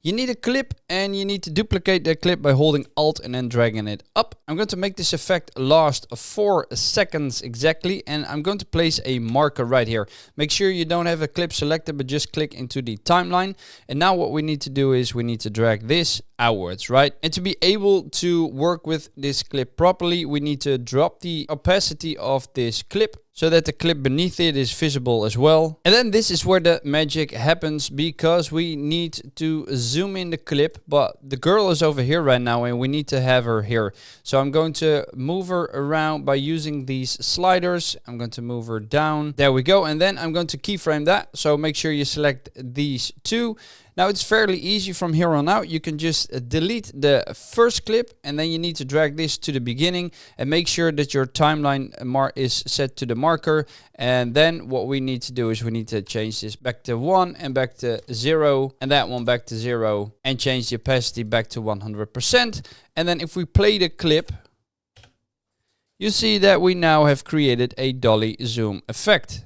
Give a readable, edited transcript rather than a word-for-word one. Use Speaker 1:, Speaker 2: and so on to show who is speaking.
Speaker 1: You need a clip and you need to duplicate that clip by holding Alt and then dragging it up. I'm going to make this effect last 4 seconds exactly, and I'm going to place a marker right here. Make sure you don't have a clip selected, but just click into the timeline. And now what we need to do is we need to drag this outwards, right? And to be able to work with this clip properly, we need to drop the opacity of this clip so that the clip beneath it is visible as well. And then this is where the magic happens, because we need to zoom in the clip, but the girl is over here right now and we need to have her here. So I'm going to move her around by using these sliders. I'm going to move her down. There we go. And then I'm going to keyframe that. So make sure you select these two. Now it's fairly easy from here on out. You can just delete the first clip and then you need to drag this to the beginning and make sure that your timeline is set to the marker. And then what we need to do is we need to change this back to 1 and back to 0 and that one back to 0 and change the opacity back to 100%. And then if we play the clip, you see that we now have created a Dolly Zoom effect.